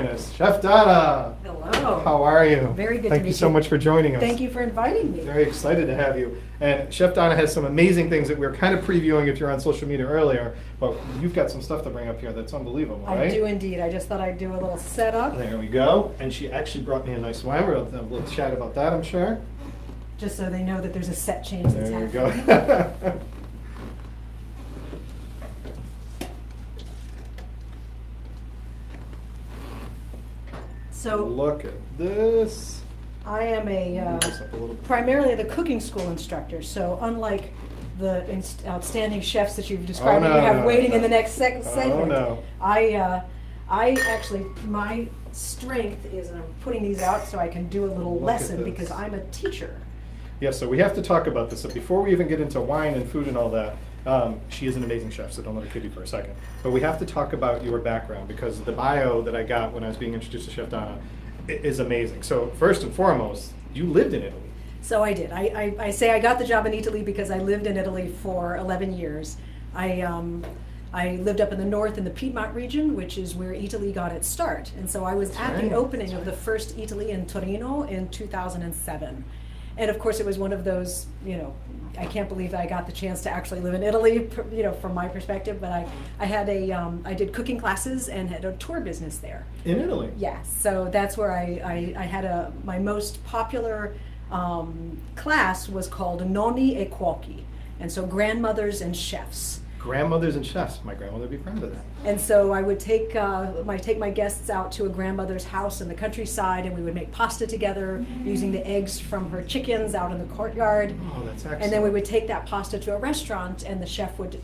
join us. Chef Donna. Hello. How are you? Very good to Thank meet you so you. much for joining us. Thank you for inviting me. Very excited to have you. And Chef Donna has some amazing things that we were kind of previewing if you're on social media earlier, but you've got some stuff to bring up here that's unbelievable, right? I do indeed. I just thought I'd do a little setup, There we go. And she actually brought me a nice wine. We'll have a little chat about that, I'm sure. just so they know that there's a set change that's There you happening. go. So Look at this. I am Move this up a little bit. primarily the cooking school instructor. So unlike the outstanding chefs that you've described that you have waiting in the next segment, Oh, no. I actually, my strength is, and I'm putting these out so I can do a little Look at lesson this. because I'm a teacher. Yeah, so we have to talk about this. So before we even get into wine and food and all that, she is an amazing chef, so don't let her kid you for a second. But we have to talk about your background because the bio that I got when I was being introduced to Chef Donna is amazing. So first and foremost, you lived in Italy. So I did. I say I got the job in Italy because I lived in Italy for 11 years. I lived up in the north in the Piedmont region, which is where Italy got its start. And so I was That's at right. the opening of the first Italy in Torino in 2007. And of course it was one of those, I can't believe that I got the chance to actually live in Italy, from my perspective, but I had I did cooking classes and had a tour business there. In Italy? Yes, so that's where I had my most popular class was called Nonni e Cuochi, and so grandmothers and chefs. Grandmothers and chefs. My grandmother would be proud of that. And so I would take my guests out to a grandmother's house in the countryside, and we would make pasta together using the eggs from her chickens out in the courtyard. Oh, that's excellent. And then we would take that pasta to a restaurant, and the chef would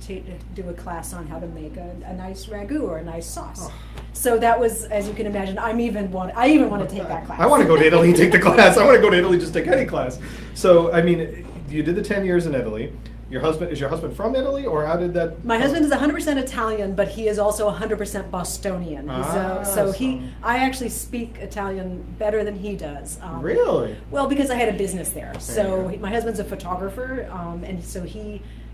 do a class on how to make a nice ragu or a nice sauce. Oh. So that was, as you can imagine, I even want to take that class. I want to go to Italy and take the class. I want to go to Italy, just take any class. So, I mean, you did the 10 years in Italy. Is your husband from Italy, or how did that? My husband is 100% Italian, but he is also 100% Bostonian. I actually speak Italian better than he does. Really? Well, because I had a business there. There So you go. my husband's a photographer, and so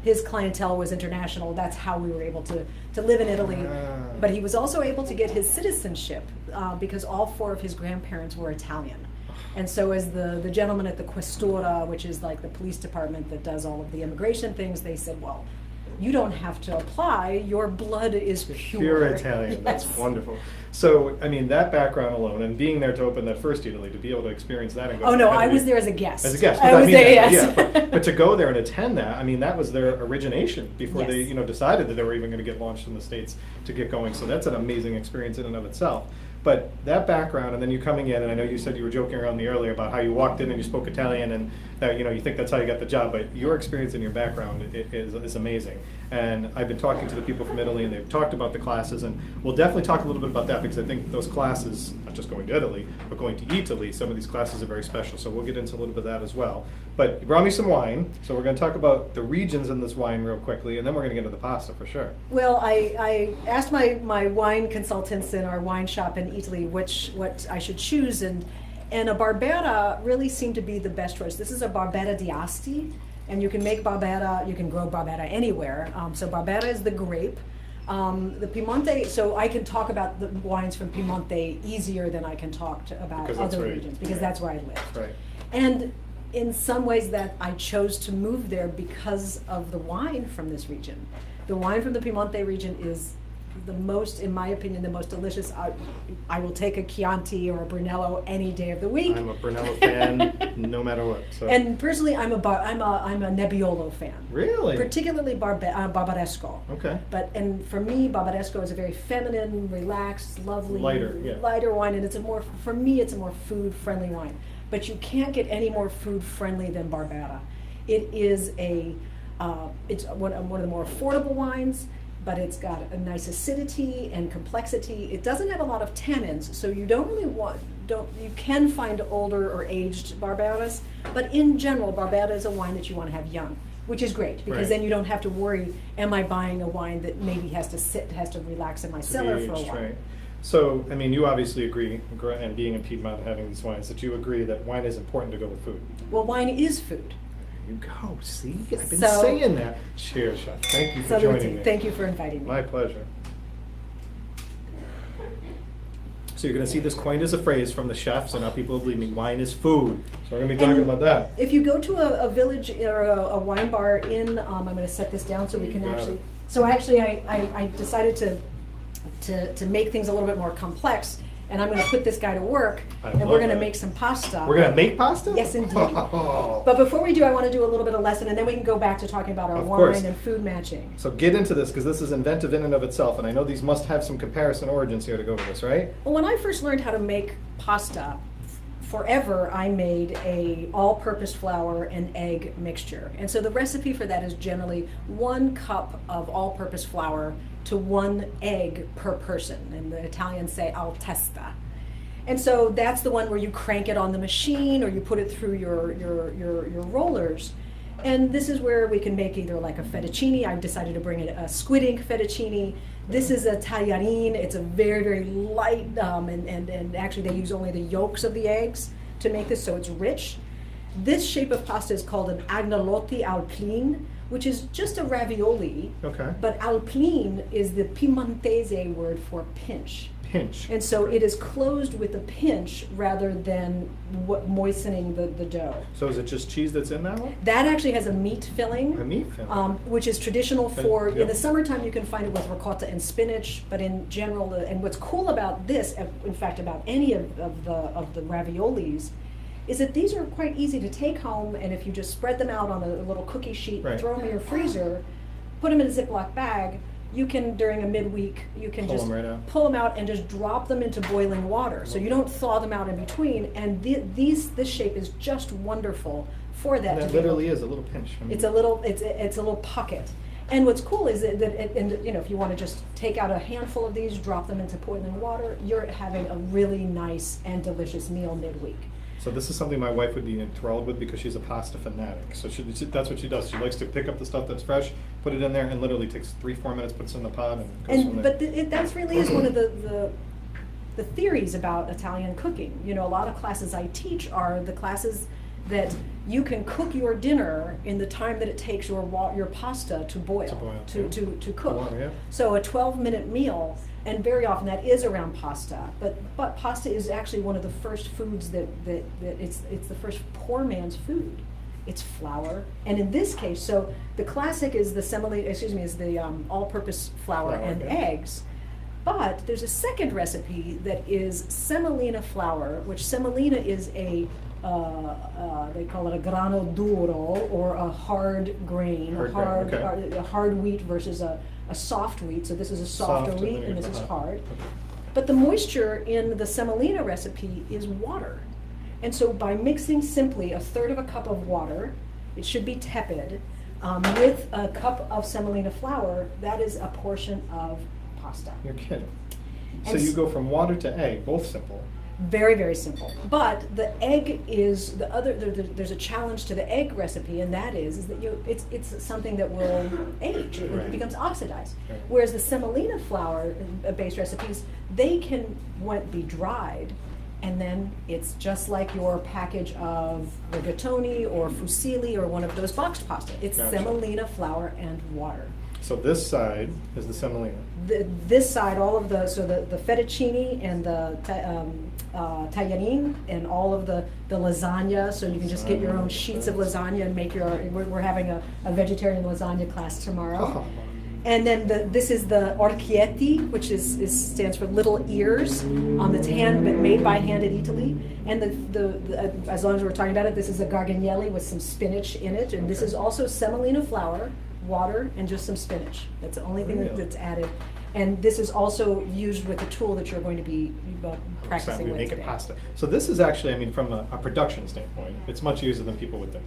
his clientele was international. That's how we were able to live in Italy. Ah. But he was also able to get his citizenship because all four of his grandparents were Italian. And so as the gentleman at the Questura, which is like the police department that does all of the immigration things, they said, well, you don't have to apply. Your blood is pure. Pure Italian. That's Yes. wonderful. So, I mean, that background alone, and being there to open that first Italy, to be able to experience that and go. Oh no, had to I be- was there as a guest. As a guest, I but was mean there, that, yes. yeah, but to go there and attend that, I mean, that was their origination before they, Yes. decided that they were even going to get launched in the States to get going. So that's an amazing experience in and of itself. But that background, and then you coming in, and I know you said you were joking around me earlier about how you walked in and you spoke Italian, and you think that's how you got the job. But your experience and your background is amazing. And I've been talking to the people from Italy, and they've talked about the classes, and we'll definitely talk a little bit about that because I think those classes, not just going to Italy, but going to Italy, some of these classes are very special. So we'll get into a little bit of that as well. But you brought me some wine, so we're going to talk about the regions in this wine real quickly, and then we're going to get into the pasta for sure. Well, I asked my wine consultants in our wine shop in Italy what I should choose, and a Barbera really seemed to be the best choice. This is a Barbera di Asti, and you can make Barbera, you can grow Barbera anywhere. So Barbera is the grape. The Piemonte, so I can talk about the wines from Piemonte easier than I can talk about Because that's other where you- regions, because yeah. that's where I live. Right. And in some ways that I chose to move there because of the wine from this region. The wine from the Piemonte region is the most, in my opinion, the most delicious. I will take a Chianti or a Brunello any day of the week. I'm a Brunello fan, no matter what. So. And personally, I'm a Nebbiolo fan. Really? Particularly Barbaresco. Okay. And for me, Barbaresco is a very feminine, relaxed, lovely, Lighter wine, and for me, it's a more food-friendly wine. But you can't get any more food-friendly than Barbera. It is it's one of the more affordable wines, but it's got a nice acidity and complexity. It doesn't have a lot of tannins, so you you can find older or aged Barberas, but in general, Barbera is a wine that you want to have young, which is great, because Right. then you don't have to worry, am I buying a wine that maybe has to relax in my cellar for a while. Right. So, I mean, you obviously agree, and being in Piedmont and having these wines, that you agree that wine is important to go with food. Well, wine is food. There you go. See, I've been So- saying that. Cheers, Chef. Thank you for So joining me. thank you for inviting me. My pleasure. So you're gonna see this coined as a phrase from the chefs, and now people will believe me, wine is food. So we're gonna be talking And about that. If you go to a village or a wine bar in, I'm going to set this down so we can You got actually. it. So actually, I decided to make things a little bit more complex, and I'm going to put this guy to work, I and love we're going to that. make some pasta. We're gonna make pasta? Yes, indeed. Oh. But before we do, I want to do a little bit of lesson, and then we can go back to talking about our Of wine course. and food matching. So get into this, because this is inventive in and of itself, and I know these must have some comparison origins here to go with this, right? Well, when I first learned how to make pasta, forever I made a all-purpose flour and egg mixture. And so the recipe for that is generally 1 cup of all-purpose flour to 1 egg per person. And the Italians say al testa. And so that's the one where you crank it on the machine or you put it through your rollers. And this is where we can make either like a fettuccine. I've decided to bring it a squid ink fettuccine. This is a tagliarine. It's a very, very light, and actually they use only the yolks of the eggs to make this, so it's rich. This shape of pasta is called an agnolotti alpline, which is just a ravioli, Okay. but alpline is the Piemontese word for pinch. Pinch. And so it is closed with a pinch rather than moistening the dough. So is it just cheese that's in that one? That actually has a meat filling. A meat filling. Which is traditional for, yeah. in the summertime you can find it with ricotta and spinach, but in general, and what's cool about this, in fact about any of the raviolis, is that these are quite easy to take home, and if you just spread them out on a little cookie sheet, Right. throw them in your freezer, put them in a Ziploc bag, you can, during a midweek, you can Pull just them right out. pull them out and just drop them into boiling water. So you don't thaw them out in between, and this shape is just wonderful for that. That to be able- literally is a little pinch. I mean, it's a little pocket. And what's cool is that if you want to just take out a handful of these, drop them into boiling water, you're having a really nice and delicious meal midweek. So this is something my wife would be enthralled with because she's a pasta fanatic. So that's what she does. She likes to pick up the stuff that's fresh, put it in there, and literally takes 3-4 minutes, puts it in the pot, and goes from there. But that's really is one of the theories about Italian cooking. You know, a lot of classes I teach are the classes that you can cook your dinner in the time that it takes your pasta to boil, yeah. to cook. Water, yeah. So a 12-minute meal, and very often that is around pasta. But pasta is actually one of the first foods that it's the first poor man's food. It's flour, and in this case, so the classic is the semolina. Is the all-purpose flour and yeah. eggs. But there's a second recipe that is semolina flour, which semolina is they call it a grano duro, or a hard grain, Hard grain, okay. a hard wheat versus a soft wheat. So this is a softer Soft, wheat, and then and you this get is the hard. Okay. But the moisture in the semolina recipe is water. And so by mixing simply 1/3 cup of water, it should be tepid, with a cup of semolina flour, that is a portion of pasta. You're kidding. So And you go from water to egg, both simple. Very, very simple. But the egg is the other. There's a challenge to the egg recipe, and that is that it's something that will age. It Right. becomes oxidized. Right. Whereas the semolina flour based recipes, they can be dried, and then it's just like your package of rigatoni or fusilli or one of those boxed pasta. It's Gotcha. semolina flour and water. So this side is the semolina. This side, all of the fettuccine and the tagliarine and all of the lasagna, so you can just get your own sheets of lasagna and make we're having a vegetarian lasagna class tomorrow. Oh. And then this is the orchietti, which stands for little ears. It's made by hand in Italy. And as long as we're talking about it, this is a garganelli with some spinach in it, and this is also semolina flour, water, and just some spinach. That's the only thing Really? that's added. And this is also used with the tool that you're going to be practicing We with make today. it pasta. So this is actually, I mean, from a production standpoint, it's much easier than people would think.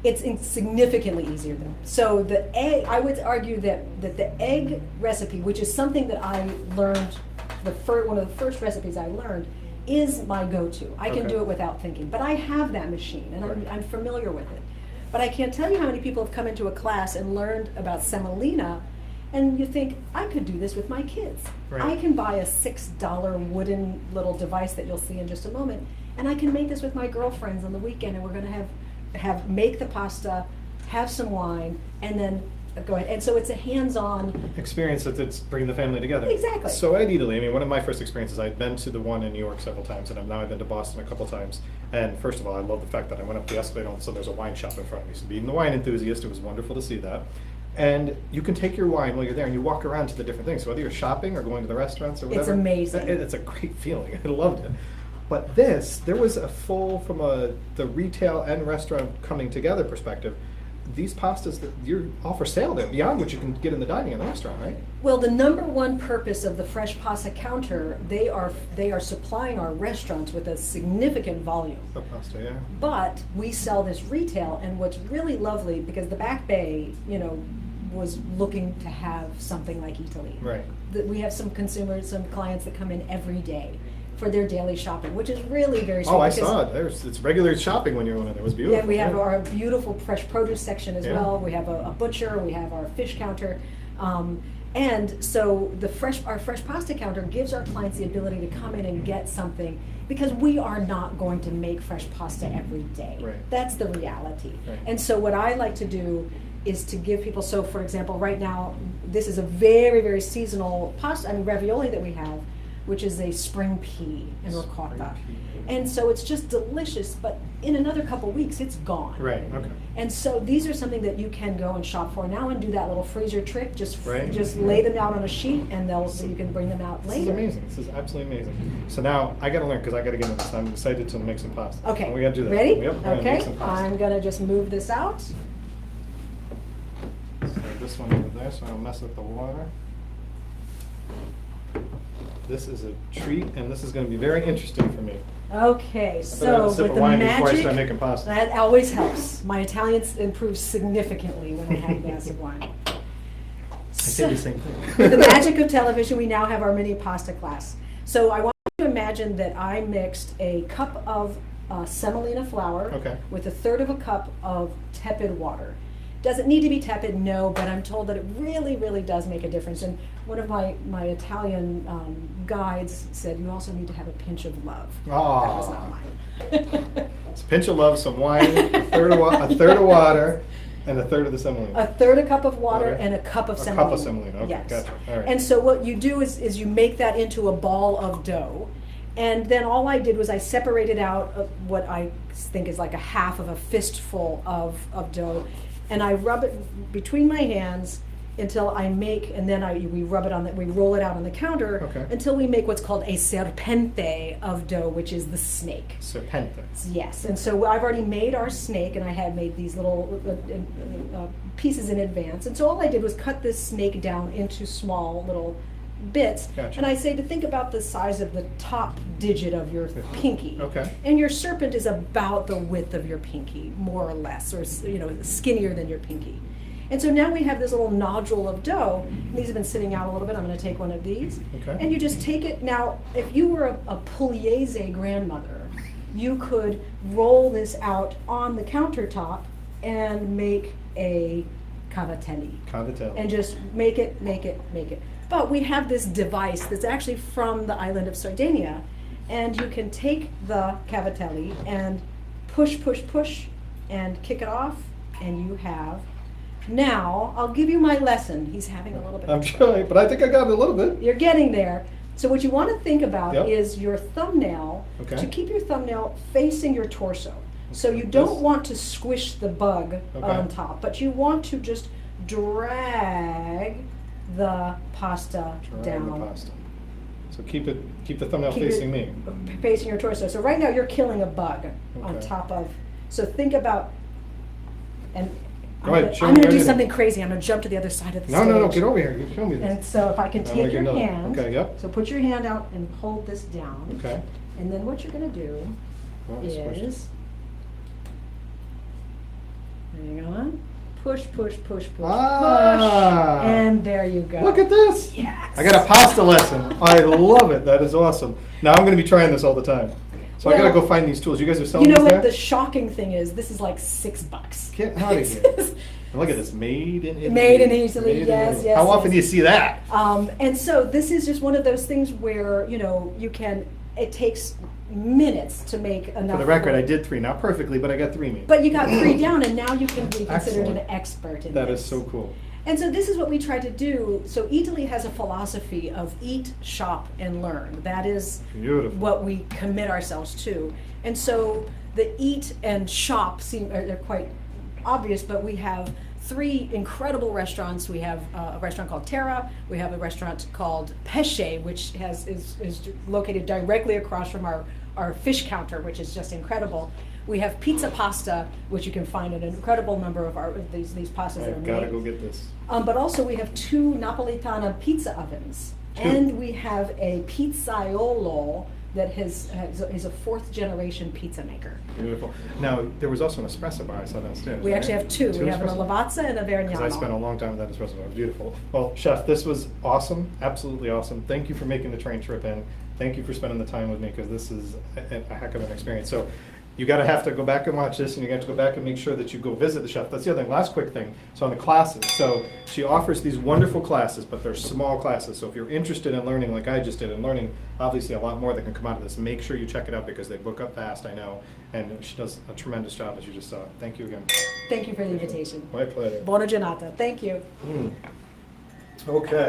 It's significantly easier than. So the egg, I would argue that the egg recipe, which is something that I learned, one of the first recipes I learned, is my go-to. I can Okay. do it without thinking, but I have that machine and Right. I'm familiar with it. But I can't tell you how many people have come into a class and learned about semolina, and you think, I could do this with my kids. Right. I can buy a $6 wooden little device that you'll see in just a moment, and I can make this with my girlfriends on the weekend, and we're going to make the pasta, have some wine, and then Go ahead. And so it's a hands-on. Experience that's bringing the family together. Exactly. So Ed Italy, I mean, one of my first experiences, I'd been to the one in New York several times, and I've been to Boston a couple times. And first of all, I love the fact that I went up the escalator, and so there's a wine shop in front of me. So being the wine enthusiast, it was wonderful to see that. And you can take your wine while you're there, and you walk around to the different things. So whether you're shopping or going to the restaurants or whatever. It's amazing. It's a great feeling. I loved it. But there was a full, from the retail and restaurant coming together perspective, these pastas that you're all for sale there, beyond what you can get in the dining in the restaurant, right? Well, the number one purpose of the fresh pasta counter, they are supplying our restaurants with a significant volume. The pasta, yeah. But we sell this retail, and what's really lovely, because the Back Bay, was looking to have something like Italy. Right. We have some consumers, some clients that come in every day for their daily shopping, which is really very sweet. Oh, I saw it. It's regular shopping when you're on it. It was beautiful. Yeah, we have our beautiful fresh produce section as Yeah. well. We have a butcher. We have our fish counter. And so our fresh pasta counter gives our clients the ability to come in and get something, because we are not going to make fresh pasta every day. Right. That's the reality. Right. And so what I like to do is to give people, so for example, right now, this is a very, very seasonal ravioli that we have, which is a spring pea and ricotta. Spring pea. And so it's just delicious, but in another couple weeks, it's gone. Right, okay. And so these are something that you can go and shop for now and do that little freezer trick. Just Right. lay them out on a sheet, and you can bring them out This later. is amazing. This is absolutely amazing. So now I got to learn, because I got to get into this. I'm excited to make some pasta. Okay. We got to do that. Ready? Yep, we're gonna Okay. make some pasta. I'm gonna just move this out. So this one over there, so I don't mess with the water. This is a treat, and this is going to be very interesting for me. Okay, I better have so a sip with of the wine before I start magic, making pasta. that always helps. My Italian improves significantly when I have a glass of wine. I say the same thing. With the magic of television, we now have our mini pasta class. So I want you to imagine that I mixed a cup of semolina flour Okay. with a third of a cup of tepid water. Does it need to be tepid? No, but I'm told that it really, really does make a difference. And one of my Italian guides said, you also need to have a pinch of love. Aw. That was not mine. It's a pinch of love, some wine, a third of water, and a third of the semolina. A third a cup of water Water. and a cup of A semolina. cup of semolina, okay, Yes. gotcha. All right. And so what you do is you make that into a ball of dough. And then all I did was I separated out what I think is like a half of a fistful of dough. And I rub it between my hands until I make, and then we roll it out on the counter Okay. until we make what's called a serpente of dough, which is the snake. Serpente. Yes, and so I've already made our snake, and I had made these little pieces in advance. And so all I did was cut this snake down into small little bits. Gotcha. And I say to think about the size of the top digit of your pinky. Okay. And your serpent is about the width of your pinky, more or less, or skinnier than your pinky. And so now we have this little nodule of dough. And these have been sitting out a little bit. I'm going to take one of these. Okay. And you just take it. Now, if you were a Pugliese grandmother, you could roll this out on the countertop and make a cavatelli. Cavatelli. And just make it. But we have this device that's actually from the island of Sardinia, and you can take the cavatelli and push, and kick it off, and you have. Now, I'll give you my lesson. He's having a little bit I'm of trying, but I think I got it a little bit. You're getting there. So what you want to think about Yep. is your thumbnail, Okay. to keep your thumbnail facing your torso. So you don't This? want to squish the bug Okay. on top, but you want to just drag the pasta Dry down. the pasta. So keep the thumbnail Keep it facing me. Facing your torso. So right now you're killing a bug on Okay. top of, so think about, and Go ahead, show I'm me going to do everything. something crazy. I'm going to jump to the other side of the No, stage. no, get over here. You show me And this. so if I can I wanna take get your another one. hand. Okay, yep. So put your hand out and hold this down. Okay. And then what you're going to do Well, it's squished. is, hang on, push, Ah. and there you go. Look at this. Yes. I got a pasta lesson. I love it. That is awesome. Now I'm going to be trying this all the time. So I got to Well, go find these tools. You guys are selling You know these what there? the shocking thing is? This is like $6. Get out of This here. is- And look at this. Made in Italy. Made in Italy, Made in yes, Italy. yes, How often yes. do you see that? And so this is just one of those things where, you can, it takes minutes to make enough. For the record, I food. did 3. Not perfectly, but I got 3 meat. But you got 3 down, and now you can be considered Excellent. an expert in That this. is so cool. And so this is what we try to do. So Italy has a philosophy of eat, shop, and learn. That is Beautiful. what we commit ourselves to. And so the eat and shop they're quite obvious, but we have 3 incredible restaurants. We have a restaurant called Terra. We have a restaurant called Pesce, which is located directly across from our fish counter, which is just incredible. We have Pizza Pasta, which you can find an incredible number of these pastas that are I've made. gotta go get this. But also we have 2 Napolitana pizza ovens. 2. And we have a pizzaiolo that is a 4th generation pizza maker. Beautiful. Now, there was also an espresso bar I saw downstairs. We right? actually have 2. We have an espresso- Lavazza and a Because I spent a Vergnano. long time with that espresso bar. Beautiful. Well, Chef, this was awesome, absolutely awesome. Thank you for making the train trip in. Thank you for spending the time with me, because this is a heck of an experience. So you have to go back and watch this, and you have to go back and make sure that you go visit the chef. That's the other thing. Last quick thing. So on the classes, so she offers these wonderful classes, but they're small classes. So if you're interested in learning like I just did, and learning obviously a lot more that can come out of this, make sure you check it out, because they book up fast, I know. And she does a tremendous job, as you just saw. Thank you again. Thank you for the invitation. My pleasure. Buona giornata. Thank you. Okay.